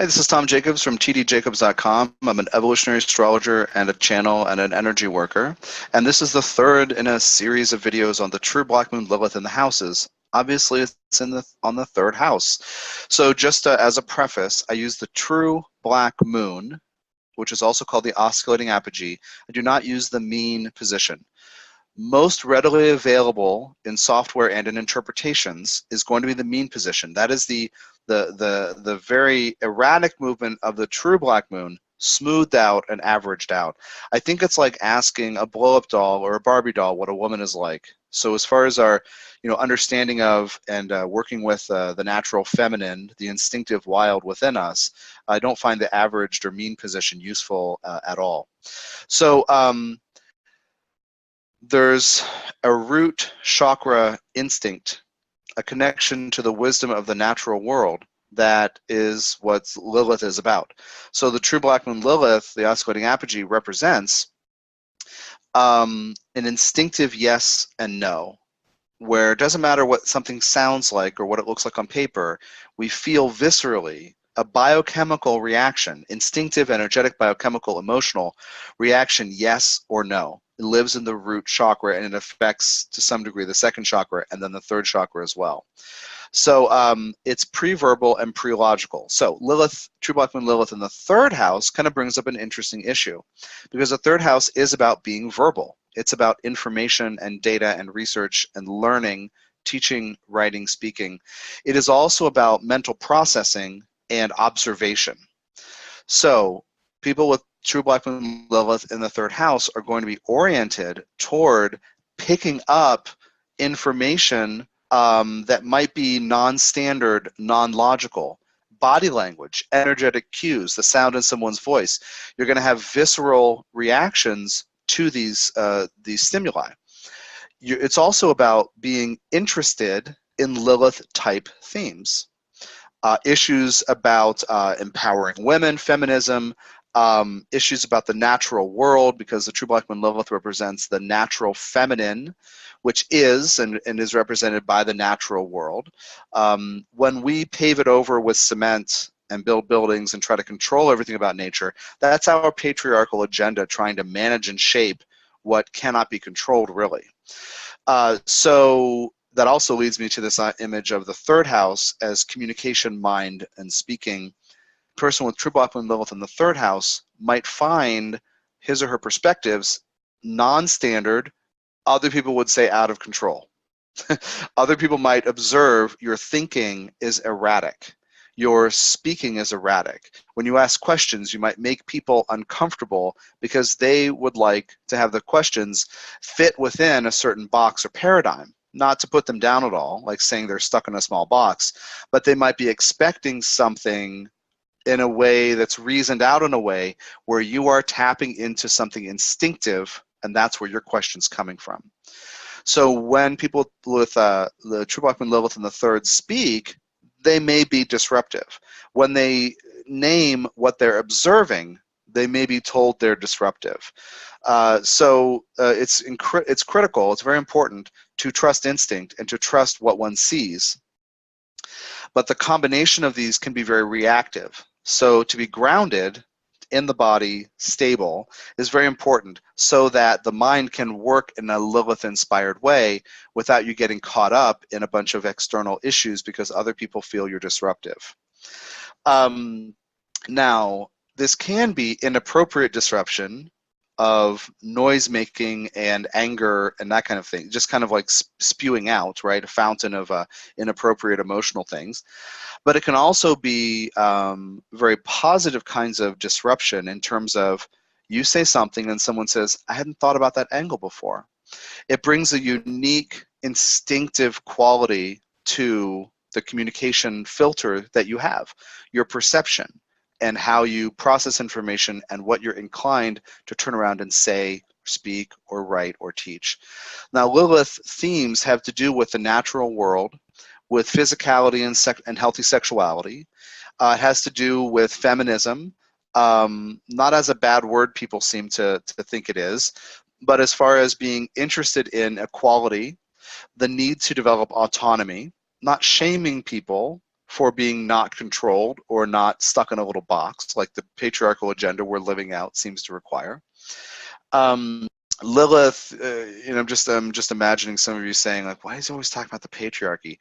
Hi, this is Tom Jacobs from tdjacobs.com. I'm an evolutionary astrologer and a channel and an energy worker. And this is the third in a series of videos on the true black moon Lilith in the houses. Obviously, it's on the third house. So just as a preface, I use the true black moon, which is also called the oscillating apogee. I do not use the mean position. Most readily available in software and in interpretations is going to be the mean position. That is the very erratic movement of the true black moon, smoothed out and averaged out. I think it's like asking a blow-up doll or a Barbie doll what a woman is like. So as far as our understanding of and working with the natural feminine, the instinctive wild within us, I don't find the averaged or mean position useful at all. So there's a root chakra instinct, a connection to the wisdom of the natural world. That is what Lilith is about. So the true black moon Lilith, the oscillating apogee, represents an instinctive yes and no, where it doesn't matter what something sounds like or what it looks like on paper, we feel viscerally a biochemical reaction, instinctive, energetic, biochemical, emotional reaction, yes or no. It lives in the root chakra and it affects to some degree the second chakra and then the third chakra as well. So it's pre-verbal and pre-logical. So Lilith, true black moon Lilith in the third house kind of brings up an interesting issue because the third house is about being verbal. It's about information and data and research and learning, teaching, writing, speaking. It is also about mental processing and observation. So people with true black moon Lilith in the third house are going to be oriented toward picking up information that might be non-standard, non-logical. Body language, energetic cues, the sound in someone's voice. You're going to have visceral reactions to these stimuli. It's also about being interested in Lilith-type themes. Issues about empowering women, feminism, issues about the natural world, because the true black moon Lilith represents the natural feminine, which is and is represented by the natural world. When we pave it over with cement and build buildings and try to control everything about nature, that's our patriarchal agenda trying to manage and shape what cannot be controlled, really. So that also leads me to this image of the third house as communication, mind, and speaking. A person with true black moon Lilith in the third house might find his or her perspectives non-standard. Other people would say out of control. Other people might observe your thinking is erratic. Your speaking is erratic. When you ask questions, you might make people uncomfortable because they would like to have the questions fit within a certain box or paradigm. Not to put them down at all, like saying they're stuck in a small box, but they might be expecting something in a way that's reasoned out in a way where you are tapping into something instinctive, and that's where your question's coming from. So when people with the true black moon Lilith in the third speak, they may be disruptive. When they name what they're observing, they may be told they're disruptive. It's critical, it's very important to trust instinct and to trust what one sees. But the combination of these can be very reactive. So to be grounded in the body, stable, is very important so that the mind can work in a Lilith-inspired way without you getting caught up in a bunch of external issues because other people feel you're disruptive. Now, this can be inappropriate disruption of noise making and anger and that kind of thing, just kind of like spewing out, right? A fountain of inappropriate emotional things. But it can also be very positive kinds of disruption in terms of you say something and someone says, I hadn't thought about that angle before. It brings a unique instinctive quality to the communication filter that you have, your perception, and how you process information and what you're inclined to turn around and say, speak, or write, or teach. Now, Lilith themes have to do with the natural world, with physicality and healthy sexuality. It has to do with feminism, not as a bad word people seem to think it is, but as far as being interested in equality, the need to develop autonomy, not shaming people for being not controlled or not stuck in a little box like the patriarchal agenda we're living out seems to require. Lilith, I'm just imagining some of you saying like, why is he always talking about the patriarchy?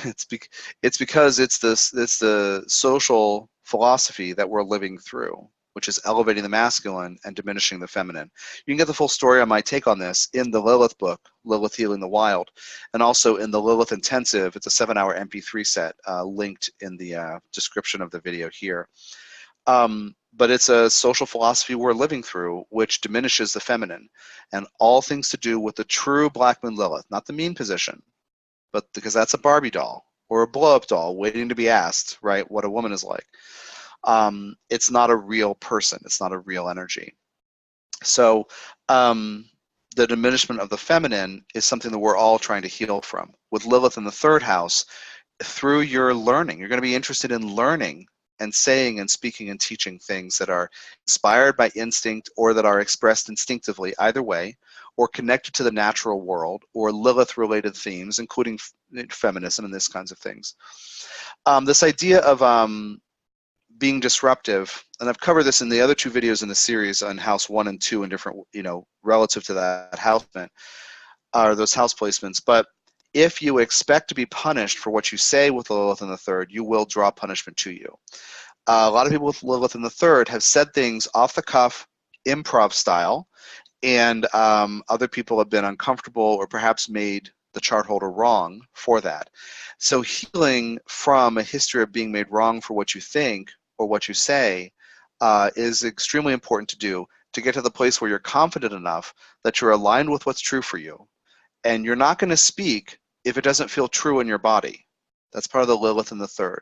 It's because it's the social philosophy that we're living through, which is elevating the masculine and diminishing the feminine. You can get the full story on my take on this in the Lilith book, Lilith Healing the Wild, and also in the Lilith Intensive. It's a 7-hour MP3 set linked in the description of the video here. But it's a social philosophy we're living through which diminishes the feminine, and all things to do with the true Black Moon Lilith, not the mean position, but because that's a Barbie doll or a blow-up doll waiting to be asked, right, what a woman is like. It's not a real person. It's not a real energy. So the diminishment of the feminine is something that we're all trying to heal from. With Lilith in the 3rd house, through your learning, you're going to be interested in learning and saying and speaking and teaching things that are inspired by instinct or that are expressed instinctively, either way, or connected to the natural world or Lilith-related themes, including feminism and this kinds of things. This idea of being disruptive, and I've covered this in the other 2 videos in the series on house 1 and 2 and different, relative to that house placement, or those house placements, but if you expect to be punished for what you say with Lilith in the 3rd, you will draw punishment to you. A lot of people with Lilith in the 3rd have said things off the cuff, improv style, and other people have been uncomfortable or perhaps made the chart holder wrong for that. So healing from a history of being made wrong for what you think or what you say is extremely important to do to get to the place where you're confident enough that you're aligned with what's true for you. And you're not going to speak if it doesn't feel true in your body. That's part of the Lilith in the 3rd.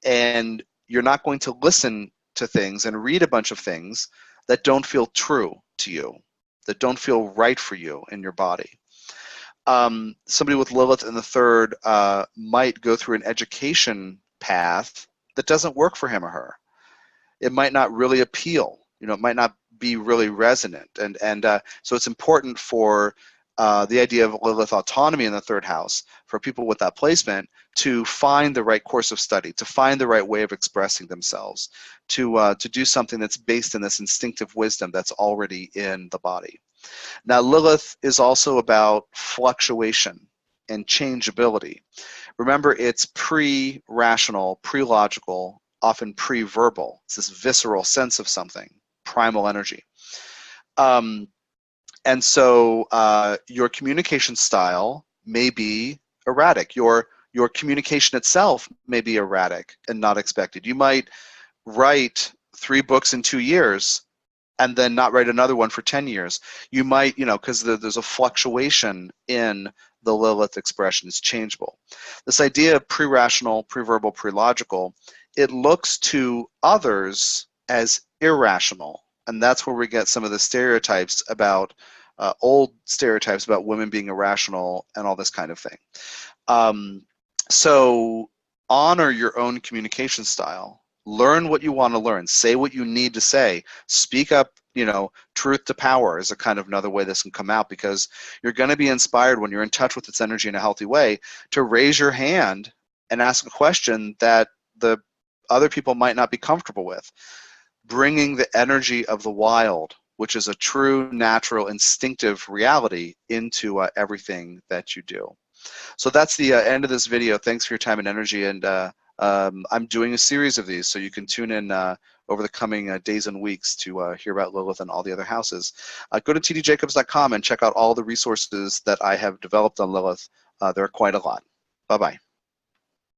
And you're not going to listen to things and read a bunch of things that don't feel true to you, that don't feel right for you in your body. Somebody with Lilith in the 3rd might go through an education path that doesn't work for him or her. It might not really appeal. It might not be really resonant. And so it's important for the idea of Lilith autonomy in the 3rd house, for people with that placement to find the right course of study, to find the right way of expressing themselves, to do something that's based in this instinctive wisdom that's already in the body. Now, Lilith is also about fluctuation and changeability. Remember, it's pre-rational, pre-logical, often pre-verbal. It's this visceral sense of something, primal energy. And so your communication style may be erratic. Your communication itself may be erratic and not expected. You might write 3 books in 2 years and then not write another one for 10 years. You might, because there's a fluctuation in the Lilith expression. It's changeable. This idea of pre-rational, pre-verbal, pre-logical, it looks to others as irrational. And that's where we get some of the stereotypes about, old stereotypes about women being irrational and all this kind of thing. So honor your own communication style. Learn what you want to learn. Say what you need to say. Speak up, truth to power is a kind of another way this can come out, because you're going to be inspired when you're in touch with its energy in a healthy way to raise your hand and ask a question that the other people might not be comfortable with. Bringing the energy of the wild, which is a true, natural, instinctive reality, into everything that you do. So that's the end of this video. Thanks for your time and energy. And I'm doing a series of these, so you can tune in over the coming days and weeks to hear about Lilith and all the other houses. Go to tdjacobs.com and check out all the resources that I have developed on Lilith. There are quite a lot. Bye-bye.